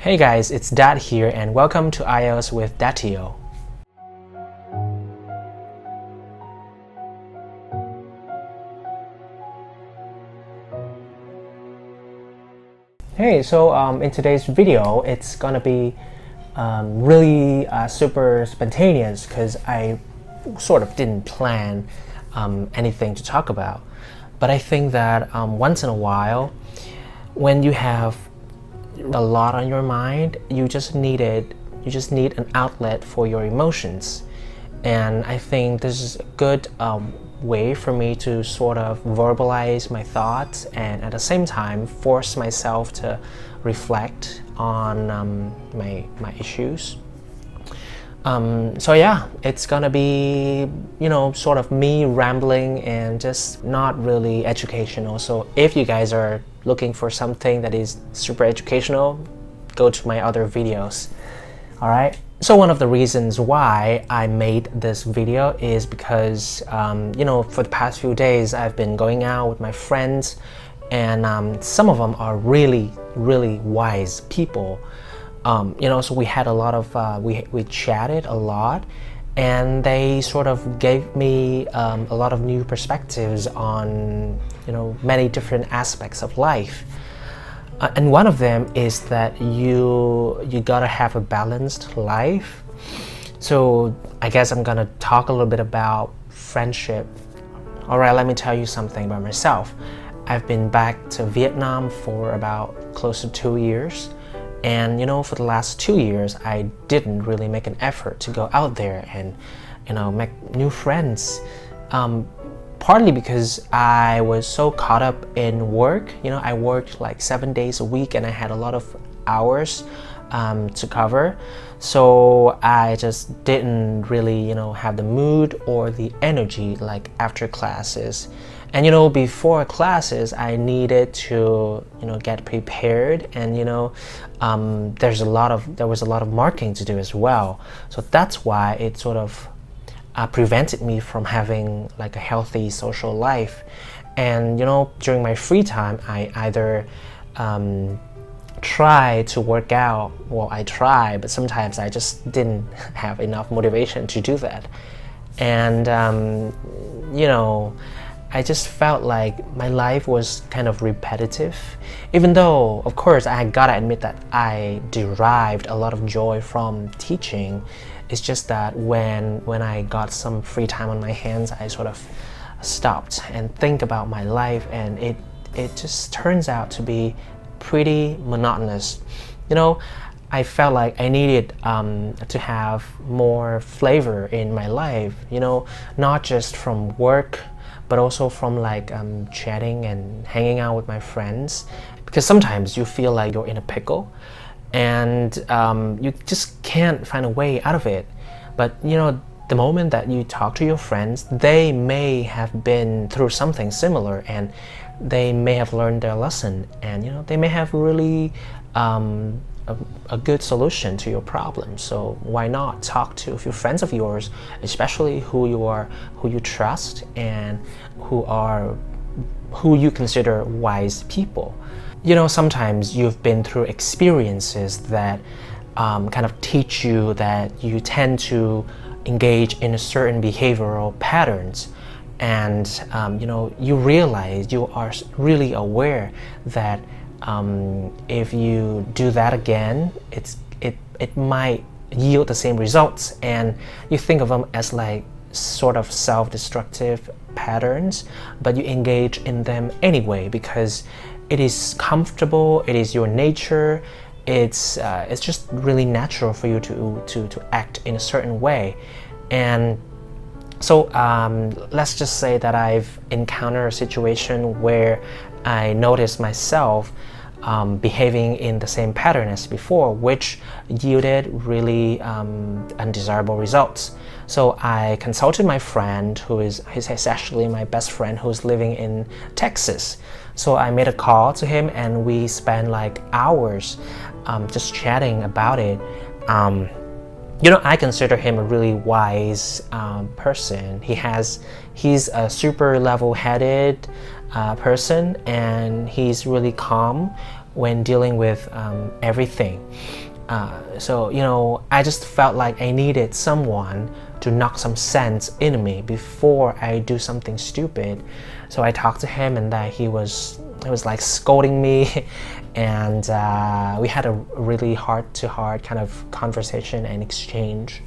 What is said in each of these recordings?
Hey guys, it's Dad here and welcome to IELTS with Datio. Hey, so in today's video, it's gonna be really super spontaneous because I sort of didn't plan anything to talk about. But I think that once in a while, when you have a lot on your mind, you just need an outlet for your emotions. And I think this is a good way for me to sort of verbalize my thoughts and at the same time force myself to reflect on my issues. So yeah, it's gonna be, sort of me rambling and just not really educational. So if you guys are looking for something that is super educational, go to my other videos. Alright? So one of the reasons why I made this video is because, for the past few days I've been going out with my friends and some of them are really, really wise people. So we had a lot of, we chatted a lot and they sort of gave me a lot of new perspectives on, many different aspects of life. And one of them is that you gotta have a balanced life. So I guess I'm gonna talk a little bit about friendship. Alright, let me tell you something about myself. I've been back to Vietnam for about close to 2 years. And for the last 2 years, I didn't really make an effort to go out there and, make new friends. Partly because I was so caught up in work. I worked like 7 days a week and I had a lot of hours to cover. So I just didn't really, have the mood or the energy like after classes. And before classes, I needed to, get prepared, and there was a lot of marking to do as well. So that's why it sort of prevented me from having like a healthy social life. And during my free time, I either try to work out. Well, I try, but sometimes I just didn't have enough motivation to do that. And I just felt like my life was kind of repetitive, even though, of course, I gotta admit that I derived a lot of joy from teaching. It's just that when I got some free time on my hands, I sort of stopped and think about my life, and it just turns out to be pretty monotonous. I felt like I needed to have more flavor in my life, not just from work, but also from like chatting and hanging out with my friends, because sometimes you feel like you're in a pickle and you just can't find a way out of it. But the moment that you talk to your friends, they may have been through something similar and they may have learned their lesson, and they may have really a good solution to your problem. So why not talk to a few friends of yours, especially who you trust and who you consider wise people. Sometimes you've been through experiences that kind of teach you that you tend to engage in a certain behavioral patterns, and you realize, you are really aware that if you do that again, it might yield the same results, and you think of them as like sort of self-destructive patterns, but you engage in them anyway because it is comfortable, it is your nature, it's just really natural for you to act in a certain way. And so let's just say that I've encountered a situation where I noticed myself behaving in the same pattern as before, which yielded really undesirable results. So I consulted my friend, he's actually my best friend, who's living in Texas. So I made a call to him and we spent like hours just chatting about it. I consider him a really wise person. He's a super level-headed person, and he's really calm when dealing with everything. So, you know, I just felt like I needed someone to knock some sense into me before I do something stupid. So I talked to him, and he was like scolding me, and we had a really heart-to-heart kind of conversation and exchange.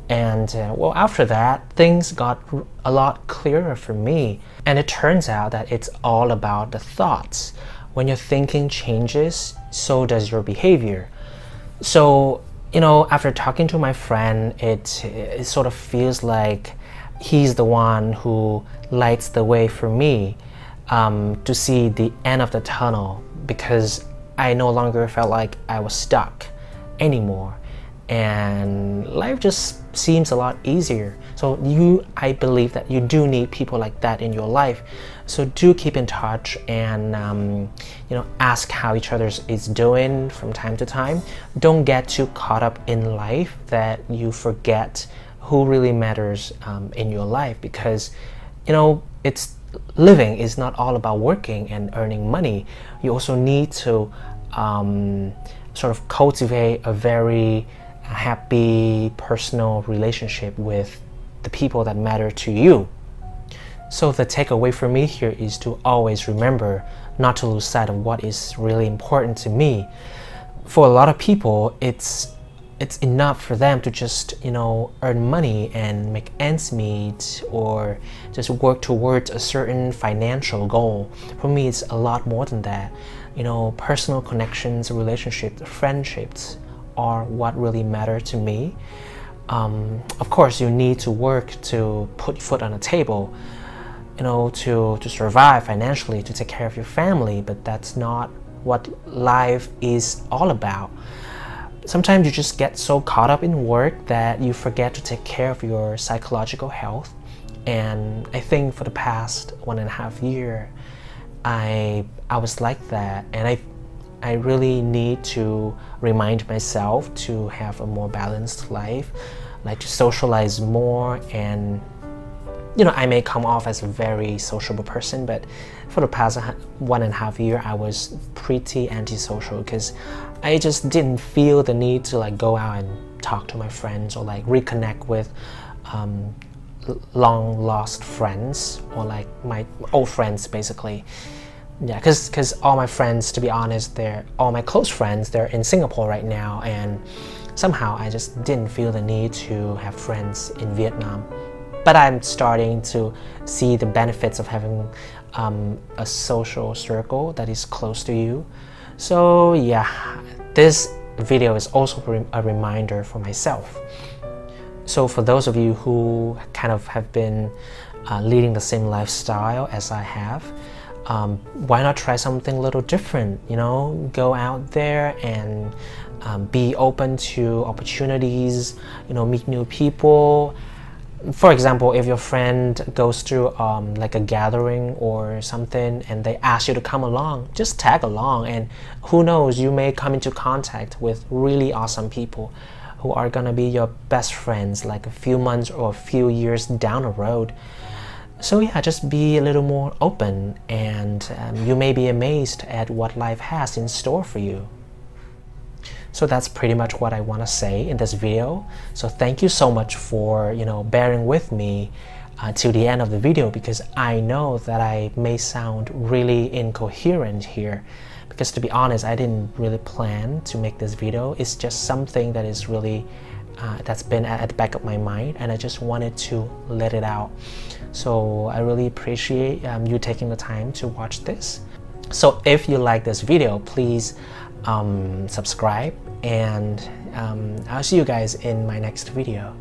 And well, after that, things got a lot clearer for me. And it turns out that it's all about the thoughts. When your thinking changes, so does your behavior. So, you know, after talking to my friend, it sort of feels like he's the one who lights the way for me to see the end of the tunnel, because I no longer felt like I was stuck anymore, and life just seems a lot easier. So I believe that you do need people like that in your life. So do keep in touch, and you know, ask how each other is doing from time to time. Don't get too caught up in life that you forget who really matters in your life, because you know, living is not all about working and earning money. You also need to sort of cultivate a very happy personal relationship with the people that matter to you. So the takeaway for me here is to always remember not to lose sight of what is really important to me. For a lot of people, it's enough for them to just, you know, earn money and make ends meet, or just work towards a certain financial goal. For me, it's a lot more than that. You know, personal connections, relationships, friendships are what really matter to me. Of course, you need to work to put food on the table, you know, to survive financially, to take care of your family, but that's not what life is all about. Sometimes you just get so caught up in work that you forget to take care of your psychological health. And I think for the past 1.5 years, I was like that, and I really need to remind myself to have a more balanced life, like to socialize more. And you know, I may come off as a very sociable person, but for the past 1.5 years, I was pretty antisocial, because I just didn't feel the need to like go out and talk to my friends, or like reconnect with long lost friends, or like my old friends basically. Yeah, because all my friends, to be honest, all my close friends, they're in Singapore right now, and somehow I just didn't feel the need to have friends in Vietnam. But I'm starting to see the benefits of having a social circle that is close to you. So yeah, this video is also a reminder for myself. So for those of you who kind of have been leading the same lifestyle as I have, why not try something a little different? You know, go out there and be open to opportunities, you know, meet new people. For example, if your friend goes through like a gathering or something, and they ask you to come along, just tag along, and who knows, you may come into contact with really awesome people who are gonna be your best friends like a few months or a few years down the road. So yeah, just be a little more open, and you may be amazed at what life has in store for you. So that's pretty much what I want to say in this video. So thank you so much for, you know, bearing with me till the end of the video, because I know that I may sound really incoherent here, because to be honest, I didn't really plan to make this video. It's just something that is really that's been at the back of my mind, and I just wanted to let it out. So I really appreciate you taking the time to watch this. So if you like this video, please subscribe, and I'll see you guys in my next video.